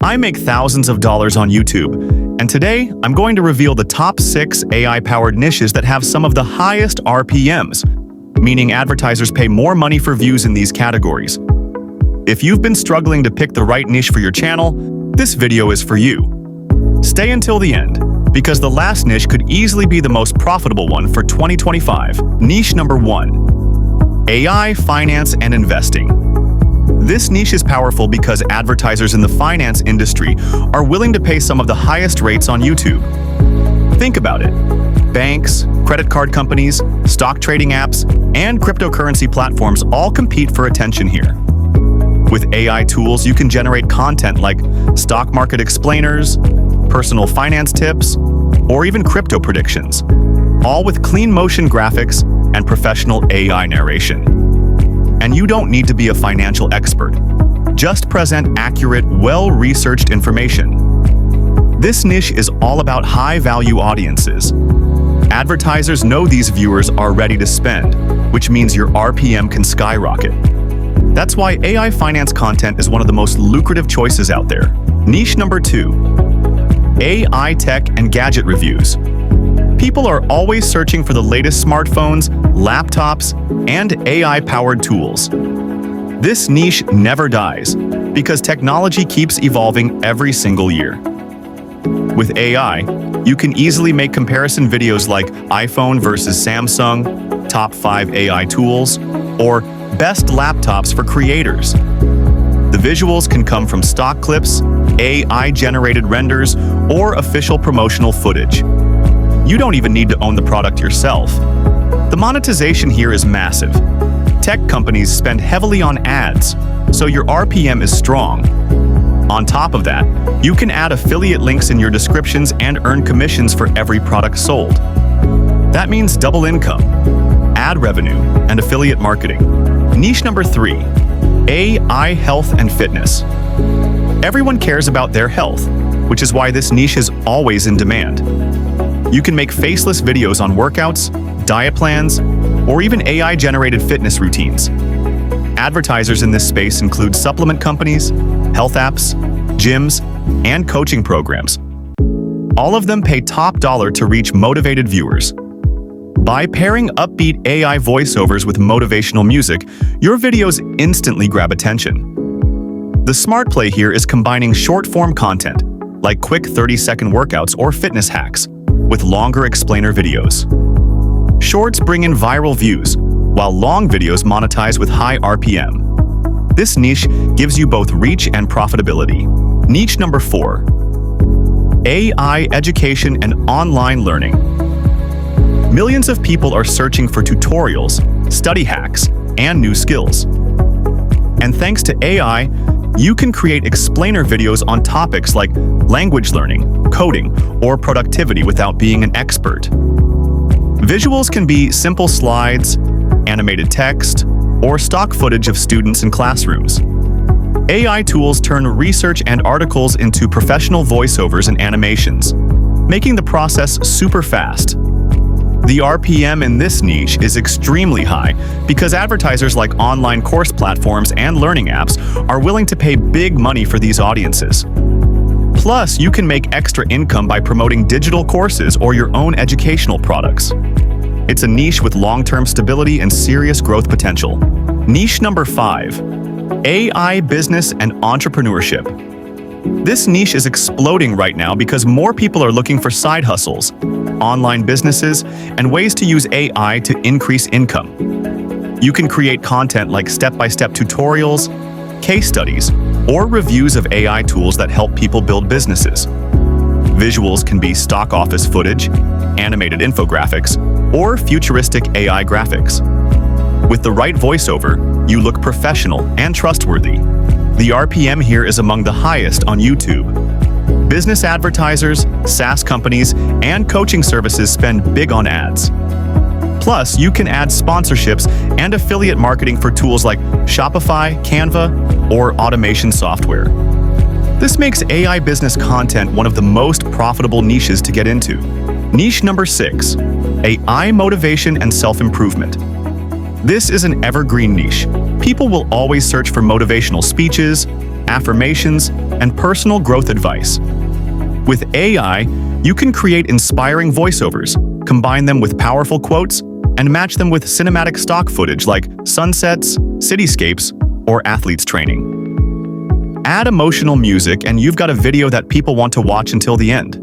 I make thousands of dollars on YouTube, and today I'm going to reveal the top 6 AI-powered niches that have some of the highest RPMs, meaning advertisers pay more money for views in these categories. If you've been struggling to pick the right niche for your channel, this video is for you. Stay until the end, because the last niche could easily be the most profitable one for 2025. Niche number 1. AI, finance, and investing. This niche is powerful because advertisers in the finance industry are willing to pay some of the highest rates on YouTube. Think about it. Banks, credit card companies, stock trading apps, and cryptocurrency platforms all compete for attention here. With AI tools, you can generate content like stock market explainers, personal finance tips, or even crypto predictions, all with clean motion graphics and professional AI narration. And you don't need to be a financial expert. Just present accurate, well-researched information. This niche is all about high-value audiences. Advertisers know these viewers are ready to spend, which means your RPM can skyrocket. That's why AI finance content is one of the most lucrative choices out there. Niche number 2. AI tech and gadget reviews. People are always searching for the latest smartphones, laptops, and AI-powered tools. This niche never dies because technology keeps evolving every single year. With AI, you can easily make comparison videos like iPhone versus Samsung, top 5 AI tools, or best laptops for creators. The visuals can come from stock clips, AI-generated renders, or official promotional footage. You don't even need to own the product yourself. The monetization here is massive. Tech companies spend heavily on ads, so your RPM is strong. On top of that, you can add affiliate links in your descriptions and earn commissions for every product sold. That means double income, ad revenue, and affiliate marketing. Niche number 3. AI health and fitness. Everyone cares about their health, which is why this niche is always in demand. You can make faceless videos on workouts, diet plans, or even AI-generated fitness routines. Advertisers in this space include supplement companies, health apps, gyms, and coaching programs. All of them pay top dollar to reach motivated viewers. By pairing upbeat AI voiceovers with motivational music, your videos instantly grab attention. The smart play here is combining short-form content, like quick 30-second workouts or fitness hacks, with longer explainer videos. Shorts bring in viral views, while long videos monetize with high RPM. This niche gives you both reach and profitability. Niche number 4. AI education and online learning. Millions of people are searching for tutorials, study hacks, and new skills. And thanks to AI, you can create explainer videos on topics like language learning, coding, or productivity without being an expert. Visuals can be simple slides, animated text, or stock footage of students in classrooms. AI tools turn research and articles into professional voiceovers and animations, making the process super fast. The RPM in this niche is extremely high because advertisers like online course platforms and learning apps are willing to pay big money for these audiences. Plus, you can make extra income by promoting digital courses or your own educational products. It's a niche with long-term stability and serious growth potential. Niche number 5. AI business and entrepreneurship. This niche is exploding right now because more people are looking for side hustles, online businesses, and ways to use AI to increase income. You can create content like step-by-step tutorials, case studies, or reviews of AI tools that help people build businesses. Visuals can be stock office footage, animated infographics, or futuristic AI graphics. With the right voiceover, you look professional and trustworthy. The RPM here is among the highest on YouTube. Business advertisers, SaaS companies, and coaching services spend big on ads. Plus, you can add sponsorships and affiliate marketing for tools like Shopify, Canva, or automation software. This makes AI business content one of the most profitable niches to get into. Niche number 6. AI motivation and self-improvement. This is an evergreen niche. People will always search for motivational speeches, affirmations, and personal growth advice. With AI, you can create inspiring voiceovers, combine them with powerful quotes, and match them with cinematic stock footage like sunsets, cityscapes, or athletes training. Add emotional music and you've got a video that people want to watch until the end.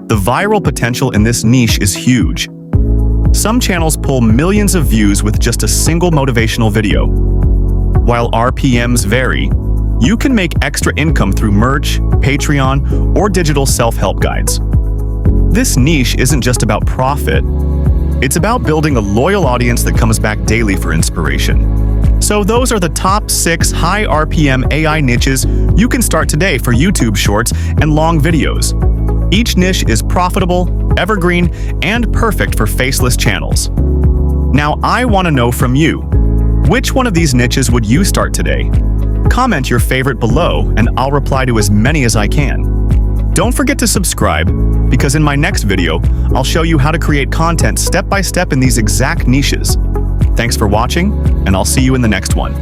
The viral potential in this niche is huge. Some channels pull millions of views with just a single motivational video. While RPMs vary, you can make extra income through merch, Patreon, or digital self-help guides. This niche isn't just about profit, it's about building a loyal audience that comes back daily for inspiration. So those are the top 6 high RPM AI niches you can start today for YouTube Shorts and long videos. Each niche is profitable, evergreen, and perfect for faceless channels. Now I want to know from you, which one of these niches would you start today? Comment your favorite below and I'll reply to as many as I can. Don't forget to subscribe, because in my next video, I'll show you how to create content step by step in these exact niches. Thanks for watching, and I'll see you in the next one.